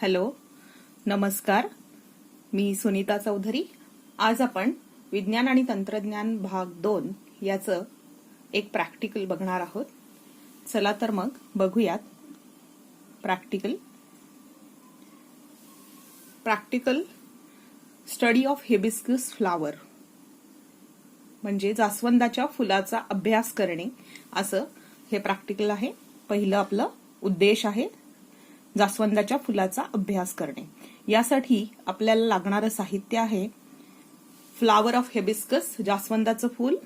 Hello, नमस्कार. मी सुनीता चौधरी. आज आपण विज्ञान आणि तंत्रज्ञान भाग 2 याचं एक प्रॅक्टिकल बघणार आहोत. चला तर मग बघूयात. Practical study of hibiscus flower म्हणजे जास्वंदाच्या फुलाचा अभ्यास करणे असं हे प्रॅक्टिकल आहे. पहिलं आपलं उद्देश आहे जास्वंदाच्या फुलाचा अभ्यास करणे. यासाठी आपल्याला लागणारं साहित्य आहे फ्लावर ऑफ हिबिस्कस जास्वंदाचं फूल,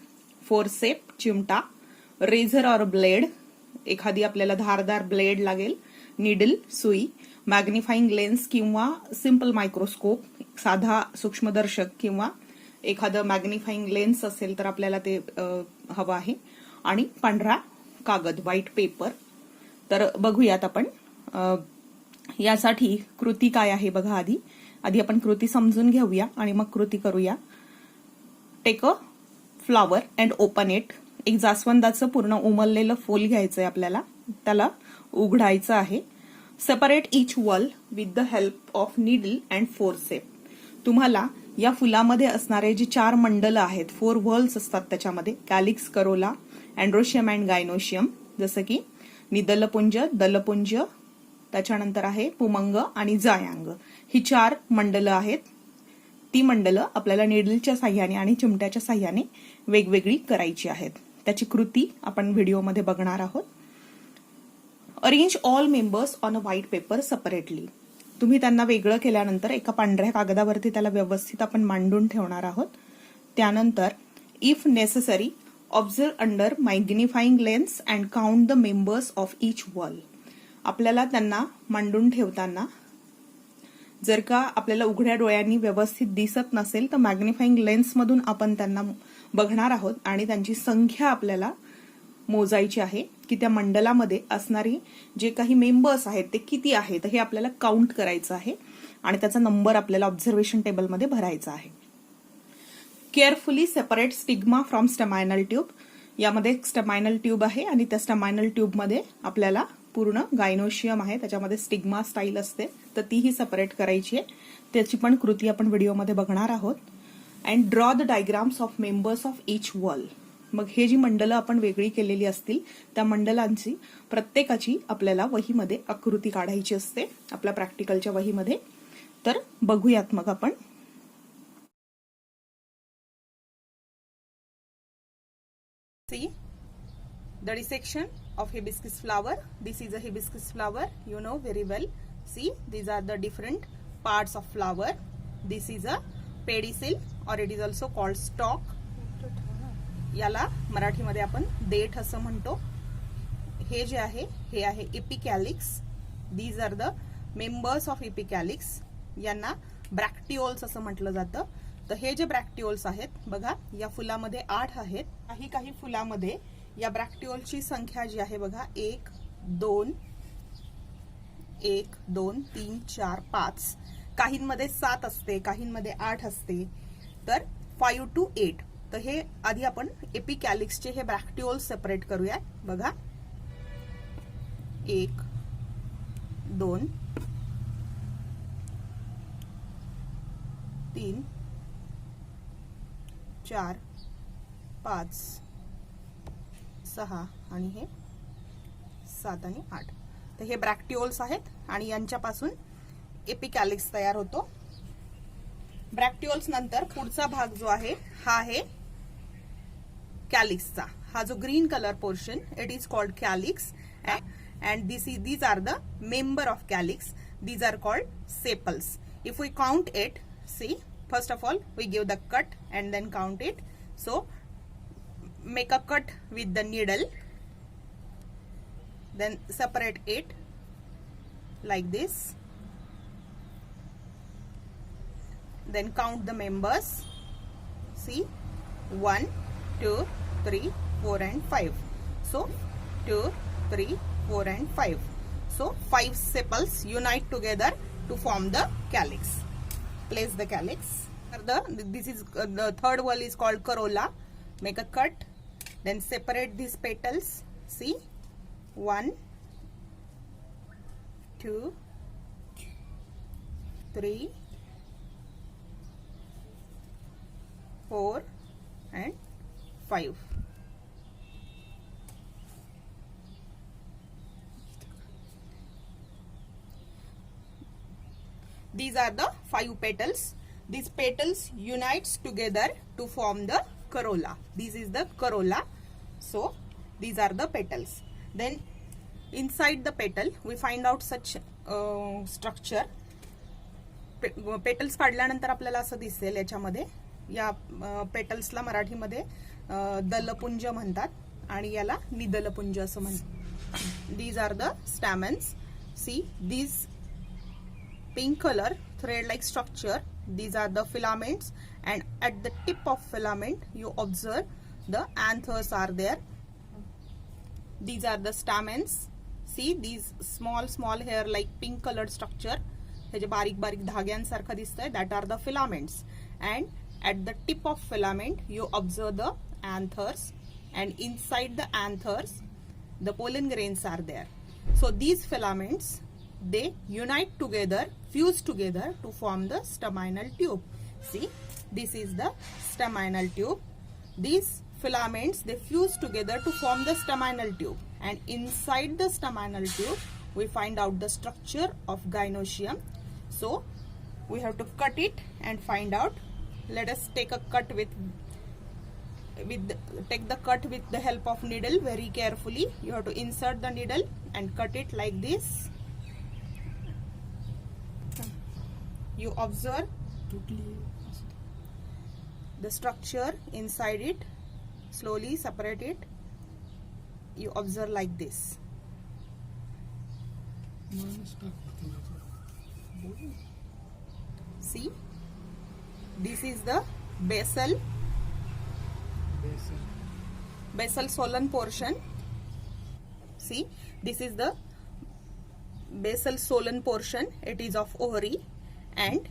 फोरसेप चिमटा, रेझर और ब्लेड एखादी आपल्याला धारदार ब्लेड लागेल, निडल सुई, मॅग्निफाइंग लेन्स किंवा सिंपल मायक्रोस्कोप साधा सूक्ष्मदर्शक किंवा एखादं मॅग्निफाइंग लेन्स असेल तर आपल्याला ते हवं आहे, आणि पांढरा कागद व्हाईट पेपर. तर बघूयात आपण यासाठी कृती काय आहे बघा. आधी आपण कृती समजून घेऊया आणि मग कृती करूया. Take a flower and open it. एक जास्वंदाचं पूर्ण उमललेलं फूल घ्यायचंय आपल्याला, त्याला उघडायचं आहे. Separate each wall with the help of needle and forceps. तुम्हाला या फुलामध्ये असणारे जे 4 मंडल आहेत, 4 व्हॉल्स असतात त्याच्यामध्ये, calyx, Corolla, androecium and gynoecium, जसं की निदलपुंज, दलपुंज, त्याच्यानंतर आहे पुमंग आणि जायांग. ही 4 मंडलं आहेत. ती मंडलं आपल्याला निडलच्या साह्याने आणि चिमट्याच्या साह्याने वेगवेगळी करायची आहेत. त्याची कृती आपण व्हिडिओमध्ये बघणार आहोत. Arrange all members on a white paper separately. तुम्ही त्यांना वेगळं केल्यानंतर एका पांढऱ्या कागदावरती त्याला व्यवस्थित आपण मांडून ठेवणार आहोत. त्यानंतर if necessary observe under magnifying lens and count the members of each wall. आपल्याला त्यांना मांडून ठेवताना जर का आपल्याला उघड्या डोळ्यांनी व्यवस्थित दिसत नसेल तर मॅग्निफाइंग लेन्स मधून आपण त्यांना बघणार आहोत आणि त्यांची संख्या आपल्याला मोजायची आहे की त्या मंडलामध्ये असणारी जे काही मेंबर्स आहेत ते किती आहेत हे आपल्याला काउंट करायचं आहे आणि त्याचा नंबर आपल्याला ऑब्झर्वेशन टेबलमध्ये भरायचा आहे. Carefully separate stigma from staminal tube. यामध्ये स्टेमायनल ट्यूब आहे आणि त्या स्टेमायनल ट्यूबमध्ये आपल्याला पूर्ण गायनोशियम आहे, त्याच्यामध्ये स्टिग्मा स्टाईल असते, तर तीही सेपरेट करायची आहे. त्याची पण कृती आपण व्हिडिओमध्ये बघणार आहोत. And draw the diagrams of members of each wall. मग हे जी मंडलं आपण वेगळी केलेली असतील त्या मंडलांची प्रत्येकाची आपल्याला वहीमध्ये आकृती काढायची असते, आपल्या प्रॅक्टिकलच्या वहीमध्ये. तर बघूयात मग आपण. See the dissection of hibiscus flower. This is a hibiscus flower, you know very well. See, these are the different parts of flower. This is a pedicel or it is also called stalk. याला मराठीमध्ये आपण देठ असं म्हणतो. हे जे आहे हे आहे epicalyx. These are the members of epicalyx. यांना ब्रॅक्टिओल्स असं म्हटलं जातं. तर हे जे ब्रॅक्टिओल्स आहेत बघा, या फुलामध्ये 8 आहेत. काही फुलामध्ये या ब्रॅक्टिओलची संख्या जी आहे बघा 1 2 3 4 5. काहींमध्ये 7 असते, काहींमध्ये 8 असते. तर 5 to 8. तर हे आधी आपण एपिकॅलिक्सचे हे ब्रॅक्टिओल्स सेपरेट करूया. बघा 1 2 3 4 5 6 आणि हे 7 आणि 8. तर हे ब्रॅक्टिओल्स आहेत आणि यांच्यापासून एपिकॅलिक्स तयार होतो. ब्रॅक्टिओल्स नंतर पुढचा भाग जो आहे हा आहे कॅलिक्सचा. हा जो green colour portion, it is called calyx. And these are the member of calyx. These are called sepals. If we count it, see, first of all we give the cut and then count it. So make a cut with the needle, then separate it like this, then count the members. See, 1 2 3 4 and 5. So 2 3 4 and 5. So 5 sepals unite together to form the calyx. Place the calyx. This is the third wall is called corolla. Make a cut, then separate these petals. See, 1 2 3, 4 and 5. These are the 5 petals. These petals unites together to form the corolla. This is the corolla. So these are the petals. Then inside the petal we find out such structure. Petals काढल्यानंतर आपल्याला असं दिसेल. याच्यामध्ये या पेटल्सला मराठीमध्ये दलपुंज म्हणतात आणि याला निदलपुंज असं म्हणतात. These are the stamens. See these pink color thread like structure, these are the filaments, and at the tip of filament you observe the anthers are there. These are the stamens. See these small hair like pink colored structure, हे जे बारीक बारीक धाग्यांसारखं दिसतंय, that are the filaments, and at the tip of filament you observe the anthers, and inside the anthers the pollen grains are there. So these filaments, they unite together, fuse together to form the staminal tube. See, this is the staminal tube. These filaments, they fuse together to form the staminal tube, and inside the staminal tube we find out the structure of gynoecium. So we have to cut it and find out. Let us take a cut take the cut with the help of needle very carefully. You have to insert the needle and cut it like this. You observe the structure inside it, slowly separate it. You observe like this. See, this is the basal solan portion. See, this is the basal solan portion. It is of ovary, and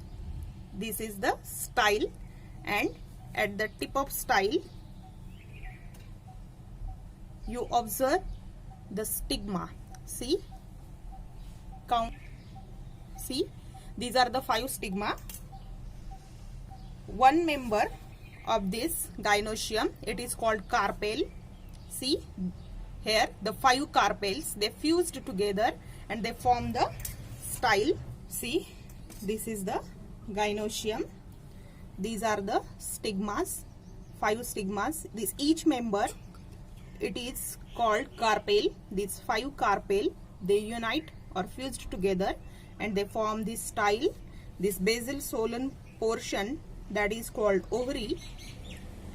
this is the style, and at the tip of style you observe the stigma. See, count. See, these are the 5 stigma. One member of this gynoecium, it is called carpel. See here, the 5 carpels, they fused together and they form the style. See, this is the gynoecium. These are the stigmas, 5 stigmas. This each member, it is called carpel. These 5 carpel, they unite or fused together and they form this style. This basal solan portion, that is called ovary,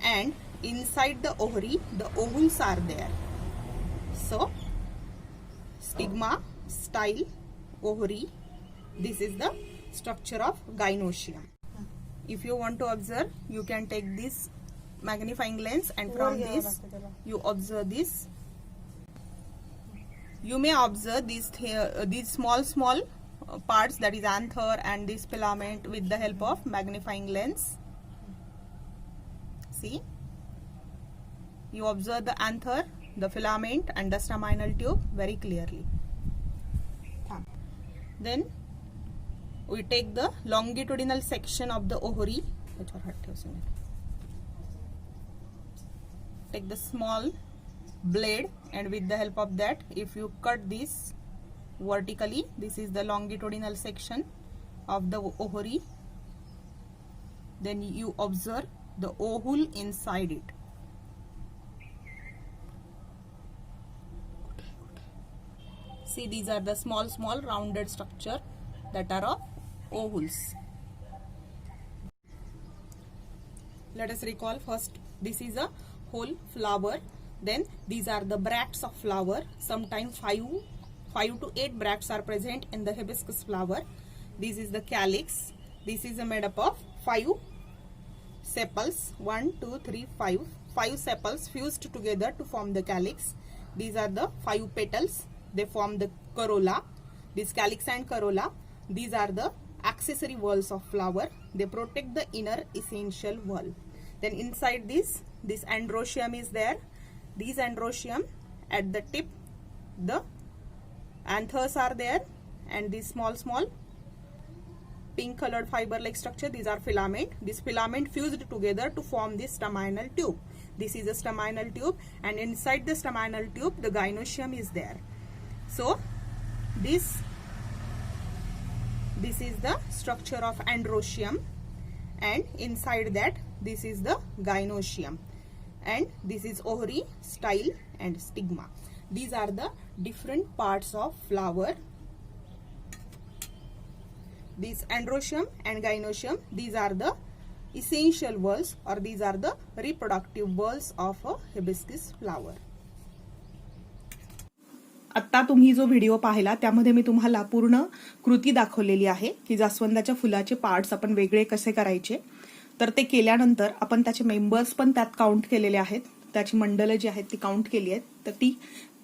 and inside the ovary the ovules are there. So stigma, style, ovary, this is the structure of gynoecium. If you want to observe, you can take this magnifying lens and from this you observe this. You may observe these small parts, that is anther and this filament, with the help of magnifying lens. See, you observe the anther, the filament and the staminal tube very clearly. Then we take the longitudinal section of the ovary. Take the small blade, and with the help of that, if you cut this vertically, this is the longitudinal section of the ovary. Then you observe the ovule inside it. See, these are the small rounded structure that are of ovules. Let us recall first, this is a whole flower. Then these are the bracts of flower. Sometimes 5 to 8 bracts are present in the hibiscus flower. This is the calyx. This is made up of 5 sepals. 1, 2, 3, 5. 5 sepals fused together to form the calyx. These are the 5 petals. They form the corolla. This calyx and corolla, these are the accessory whorls of flower. They protect the inner essential whorl. Then inside this androecium is there. These androecium, at the tip the anthers are there, and these small pink colored fiber like structure, these are filament. This filament fused together to form this staminal tube. This is a staminal tube, and inside the staminal tube the gynoecium is there. So this is the structure of androecium, and inside that this is the gynoecium, and this is ovary, style and stigma. These are the different parts of flower. These androecium and gynoecium, these are the essential walls, or these are the reproductive walls of a hibiscus flower. आता तुम्ही जो video पाहिला त्यामध्ये मी तुम्हाला पूर्ण कृती दाखवलेली आहे की जास्वंदाच्या फुलाचे पार्ट्स आपण वेगळे कसे करायचे. तर ते केल्यानंतर आपण त्याचे मेंबर्स पण त्यात काउंट केलेले आहेत, त्याची मंडलं जी आहेत ती काउंट केली आहेत. तर ती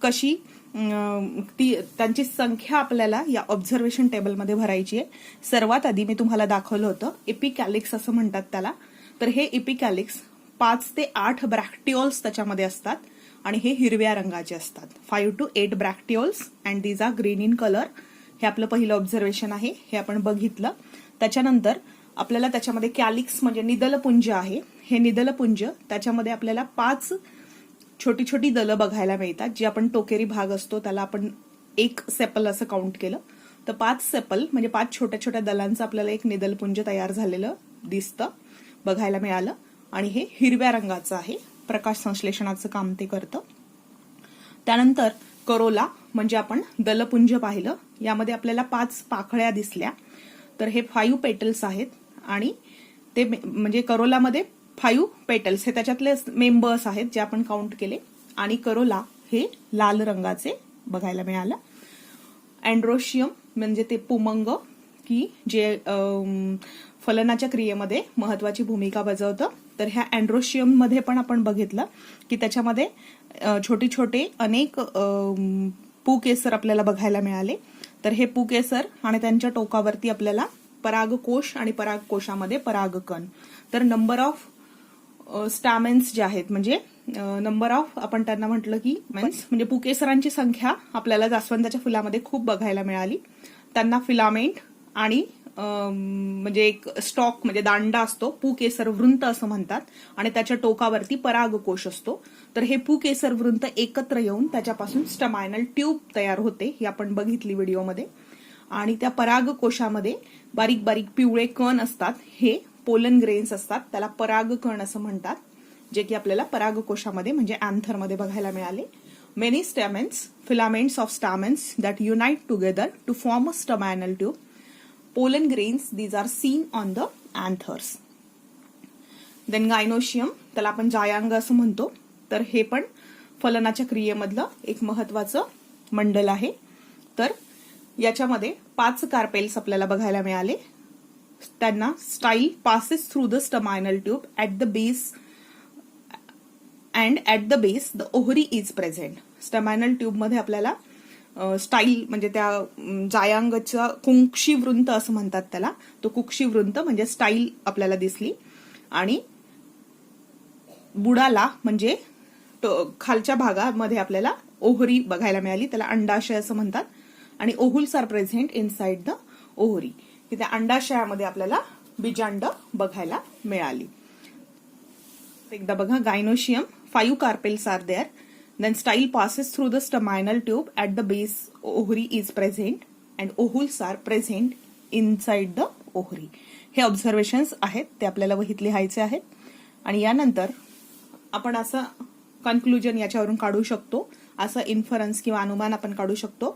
कशी त्यांची संख्या आपल्याला या ऑब्झर्वेशन टेबलमध्ये भरायची आहे. सर्वात आधी मी तुम्हाला दाखवलं होतं एपिकॅलिक्स असं म्हणतात त्याला. तर हे एपिकॅलिक्स 5 ते 8 ब्रॅक्टिओल्स त्याच्यामध्ये असतात आणि हे हिरव्या रंगाचे असतात. 5 to 8 bracteoles and these are green in colour. हे आपलं पहिलं ऑब्झर्वेशन आहे, हे आपण बघितलं. त्याच्यानंतर आपल्याला त्याच्यामध्ये कॅलिक्स म्हणजे निदलपुंज आहे. हे निदलपुंज त्याच्यामध्ये आपल्याला 5 छोटी छोटी दलं बघायला मिळतात, जी आपण टोकेरी भाग असतो त्याला आपण 1 सेपल असं काउंट केलं. तर 5 सेपल म्हणजे 5 छोट्या छोट्या दलांचं आपल्याला एक निदलपुंज तयार झालेलं दिसतं, बघायला मिळालं. आणि हे हिरव्या रंगाचं आहे, प्रकाश संश्लेषणाचं काम ते करतं. त्यानंतर करोला म्हणजे आपण दलपुंज पाहिलं, यामध्ये आपल्याला 5 पाकळ्या दिसल्या. तर हे 5 पेटल्स आहेत आणि ते म्हणजे करोलामध्ये 5 पेटल्स हे त्याच्यातले मेंबर्स आहेत जे आपण काउंट केले. आणि करोला हे लाल रंगाचे बघायला मिळालं. अँड्रोशियम म्हणजे ते पुमंग की जे फलनाच्या क्रियेमध्ये महत्वाची भूमिका बजावतं. तर ह्या अँड्रोशियम मध्ये पण आपण बघितलं की त्याच्यामध्ये छोटे छोटे अनेक पुकेसर आपल्याला बघायला मिळाले. तर हे पुकेसर आणि त्यांच्या टोकावरती आपल्याला परागकोश आणि परागकोशामध्ये परागकण. तर नंबर ऑफ स्टॅमेन्स जे आहेत म्हणजे नंबर ऑफ आपण त्यांना म्हटलं की म्हणजे पुकेसरांची संख्या आपल्याला जास्वंदाच्या फुलामध्ये खूप बघायला मिळाली. त्यांना फिलामेंट आणि म्हणजे एक स्टॉक म्हणजे दांडा असतो, पुकेसर वृंत असं म्हणतात, आणि त्याच्या टोकावरती परागकोश असतो. तर हे पुकेसर वृंत एकत्र येऊन त्याच्यापासून स्टमायनल ट्यूब तयार होते, ही आपण बघितली व्हिडिओमध्ये. आणि त्या परागकोशामध्ये बारीक बारीक पिवळे कण असतात, हे पोलन ग्रेन्स असतात, त्याला परागकण असं म्हणतात, जे की आपल्याला परागकोशामध्ये म्हणजे अँथरमध्ये बघायला मिळाले. Many stamens, filaments of stamens that unite together to form a staminal tube. Pollen grains, these are seen on the anthers. Then gynoecium, त्याला आपण जायांग असं म्हणतो. तर हे पण फलनाच्या क्रियेमधलं एक महत्वाचं मंडल आहे. तर याच्यामध्ये 5 कार्पेल्स आपल्याला बघायला मिळाले. त्यांना style passes through the staminal tube at the base, and at the base the ovary is present. Staminal tube मध्ये आपल्याला स्टाईल म्हणजे त्या जायांगच्या कुंक्षीवृंत असं म्हणतात त्याला, तो कुक्षीवृंत म्हणजे स्टाईल आपल्याला दिसली. आणि बुडाला म्हणजे खालच्या भागामध्ये आपल्याला ओहरी बघायला मिळाली, त्याला अंडाशय असं म्हणतात. आणि ovules are present inside the ovary, की त्या अंडाशयामध्ये आपल्याला बीजांड बघायला मिळाली. एकदा बघा, gynoecium 5 carpels are there. Then style passes through the staminal tube. At the base, ovary is present and ovules are present inside the ovary. हे ऑब्झर्वेशन्स आहेत, ते आपल्याला वहीत लिहायचे आहेत. आणि यानंतर आपण असं कन्क्लुजन याच्यावरून काढू शकतो, असं इन्फरन्स किंवा अनुमान आपण काढू शकतो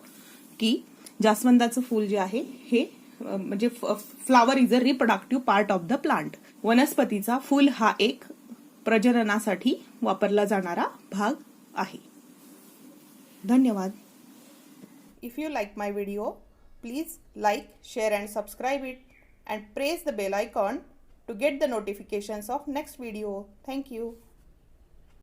की जास्वंदाचं फूल जे आहे हे म्हणजे flower is a reproductive part of the plant. वनस्पतीचा फूल हा एक प्रजननासाठी वापरला जाणारा भाग आहे. धन्यवाद. If you like my video, please like, share and subscribe it and press the bell icon to get the notifications of next video. Thank you.